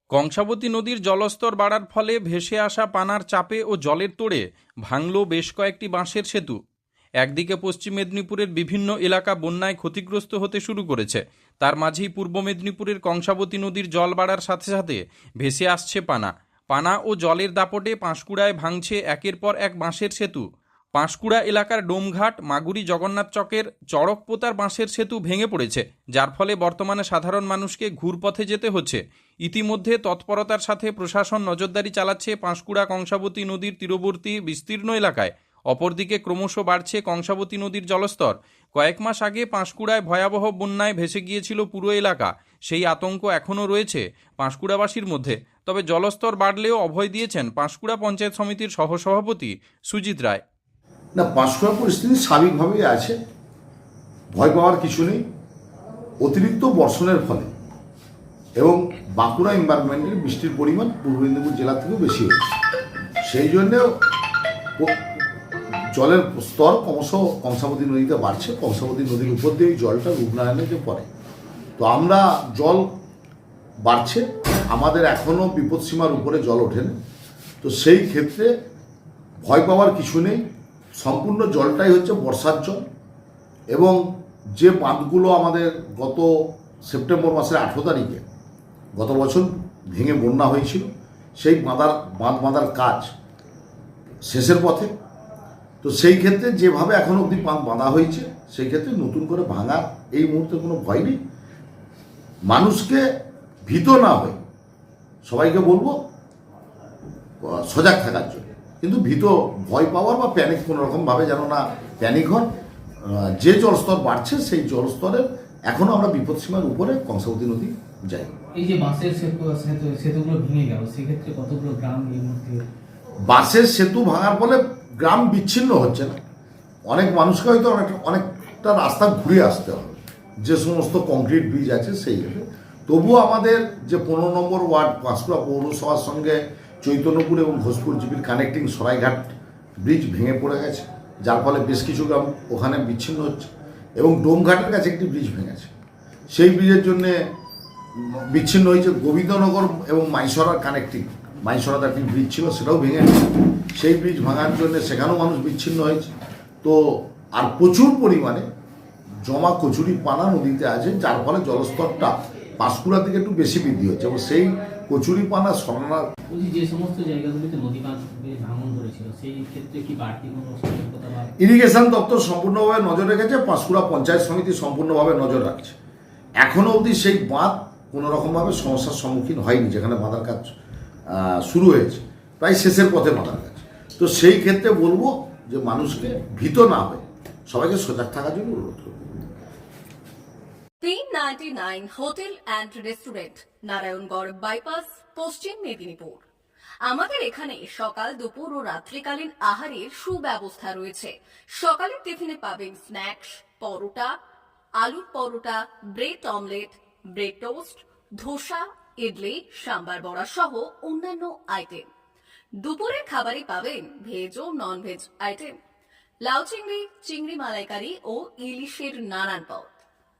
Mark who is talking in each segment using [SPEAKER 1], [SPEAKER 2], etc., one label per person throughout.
[SPEAKER 1] কংসাবতী নদীর জলস্তর বাড়ার ফলে ভেসে আসা পানার চাপে ও জলের তোড়ে ভাঙল বেশ কয়েকটি বাঁশের সেতু। একদিকে পশ্চিম মেদিনীপুরের বিভিন্ন এলাকা বন্যায় ক্ষতিগ্রস্ত হতে শুরু করেছে, তার মাঝেই পূর্ব মেদিনীপুরের কংসাবতী নদীর জল বাড়ার সাথে সাথে ভেসে আসছে পানা। পানা ও জলের দাপটে পাঁশকুড়ায় ভাঙছে একের পর এক বাঁশের সেতু। পাঁশকুড়া এলাকার ডোমঘাট মাগুরি জগন্নাথ চকের চড়কপোতার বাঁশের সেতু ভেঙে পড়েছে, যার ফলে বর্তমানে সাধারণ মানুষকে ঘুরপথে যেতে হচ্ছে। ইতিমধ্যে তৎপরতার সাথে প্রশাসন নজরদারি চালাচ্ছে পাঁশকুড়া কংসাবতী নদীর তীরবর্তী বিস্তীর্ণ এলাকায়। অপরদিকে ক্রমশ বাড়ছে কংসাবতী নদীর জলস্তর। কয়েক মাস আগে পাঁশকুড়ায় ভয়াবহ বন্যায় ভেসে গিয়েছিল পুরো এলাকা। সেই আতঙ্ক এখনও রয়েছে পাঁশকুড়াবাসীর মধ্যে। তবে জলস্তর বাড়লেও অভয় দিয়েছেন পাঁশকুড়া পঞ্চায়েত সমিতির সহসভাপতি সুজিত রায়।
[SPEAKER 2] না, পাঁশকুড়া পরিস্থিতি স্বাভাবিকভাবেই আছে, ভয় পাওয়ার কিছু নেই। অতিরিক্ত বর্ষণের ফলে এবং বাঁকুড়া এনভায়রনমেন্টের বৃষ্টির পরিমাণ পূর্ব মেদিনীপুর জেলা থেকেও বেশি হয়েছে, সেই জন্য জলের স্তর ক্রমশ কংসাবতী নদীতে বাড়ছে। কংসাবতী নদীর উপর দিয়ে জলটা রূপনারায়ণে যে পড়ে, তো আমরা জল বাড়ছে, আমাদের এখনও বিপদসীমার উপরে জল ওঠেনি। তো সেই ক্ষেত্রে ভয় পাওয়ার কিছু নেই। সম্পূর্ণ জলটাই হচ্ছে বর্ষার জল, এবং যে বাঁধগুলো আমাদের গত সেপ্টেম্বর মাসের 18 তারিখে গত বছর ভেঙে বন্যা হয়েছিল, সেই বাঁধ বাঁধার কাজ শেষের পথে। তো সেই ক্ষেত্রে যেভাবে এখন অবধি বাঁধ বাঁধা হয়েছে, সেই ক্ষেত্রে নতুন করে ভাঙার এই মুহূর্তে কোনো ভয় নেই। মানুষকে ভীত না হয়ে সবাইকে বলবো সজাগ থাকার জন্য, কিন্তু ভয় পাওয়ার বা প্যানিক কোনো রকমভাবে যেন না প্যানিক হন। যে জলস্তর বাড়ছে সেই জলস্তরের এখনও আমরা বিপদসীমার উপরে কংসাবতী নদী যাই।
[SPEAKER 3] এই যে বাঁশের সেতুগুলো ভেঙে গেল, সেক্ষেত্রে কতগুলো গ্রাম এই মধ্যে?
[SPEAKER 2] বাঁশের সেতু ভাঙার ফলে গ্রাম বিচ্ছিন্ন হচ্ছে না, অনেক মানুষকে হয়তো অনেকটা রাস্তা ঘুরে আসতে হবে, যে সমস্ত কংক্রিট ব্রিজ আছে সেই ক্ষেত্রে। তবুও আমাদের যে 15 নম্বর ওয়ার্ড পাঁশকুড়া পৌরসভার সঙ্গে চৈতন্যপুর এবং ঘোষপুর জিপির কানেক্টিং সরাইঘাট ব্রিজ ভেঙে পড়ে গেছে, যার ফলে বেশ কিছু গ্রাম ওখানে বিচ্ছিন্ন হচ্ছে। এবং ডোমঘাটের কাছে একটি ব্রিজ ভেঙেছে, সেই ব্রিজের জন্যে বিচ্ছিন্ন হয়েছে। গোবিন্দনগর এবং মাইসরার কানেক্টিং, মাইসরাতে একটি ব্রিজ ছিল, সেটাও ভেঙে গেছে। সেই ব্রিজ ভাঙার জন্য সেখানেও মানুষ বিচ্ছিন্ন হয়েছে। তো আর প্রচুর পরিমাণে জমা কচুরি পানা নদীতে আছে, যার ফলে জলস্তরটা পাঁশকুড়া থেকে একটু বেশি বৃদ্ধি হচ্ছে, এবং সেই কচুরি পানা সরানোর
[SPEAKER 3] যে সমস্ত জায়গাগুলিতে নদী বাঁধ ভাঙন ধরেছিল, সেই ক্ষেত্রে কি বাড়তি কোনো সতর্কতা?
[SPEAKER 2] ইরিগেশন দপ্তর সম্পূর্ণভাবে নজর রেখেছে, পাঁশকুড়া পঞ্চায়েত সমিতি সম্পূর্ণভাবে নজর রাখছে। এখনও অবধি সেই বাঁধ কোনো রকমভাবে সমস্যার সম্মুখীন হয়নি, যেখানে বাঁধার কাজ শুরু হয়েছে, প্রায় শেষের পথে বাঁধার কাজ। তো সেই ক্ষেত্রে বলবো যে মানুষকে ভীত না হয়ে সবাইকে সজাগ থাকার জন্য অনুরোধ করব।
[SPEAKER 4] 399 hotel and restaurant, Narayangarh bypass, পশ্চিম মেদিনীপুর। আমাদের এখানে সকাল, দুপুর ও রাত্রিকালীন আহারের সুব্যবস্থা রয়েছে। সকালের টিফিনে পাবেন স্ন্যাক্স, পরোটা, আলুর paratha, bread omelette, bread toast, dosa, idli, sambar vada সহ অন্যান্য আইটেম। দুপুরের খাবারে পাবেন ভেজ ও নন ভেজ আইটেম, লাউ চিংড়ি, চিংড়ি মালাইকারি ও ইলিশের নানান পদ,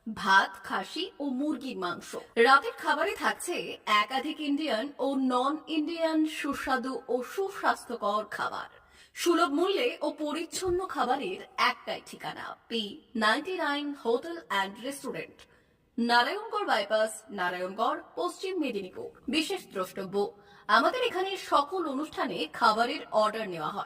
[SPEAKER 4] ভাত, খাসি ও মুরগির মাংস। রাতের খাবারে থাকছে একাধিক ইন্ডিয়ান ও নন ইন্ডিয়ান সুস্বাদু ও সুস্বাস্থ্যকর খাবার। সুলভ মূল্যে ও পরিচ্ছন্ন খাবারের একটাই ঠিকানা, P99 hotel and restaurant, Narayangarh bypass, Narayangarh, পশ্চিম মেদিনীপুর। বিশেষ দ্রষ্টব্য, আমাদের এখানে সকল অনুষ্ঠানে খাবারের অর্ডার নেওয়া হয়।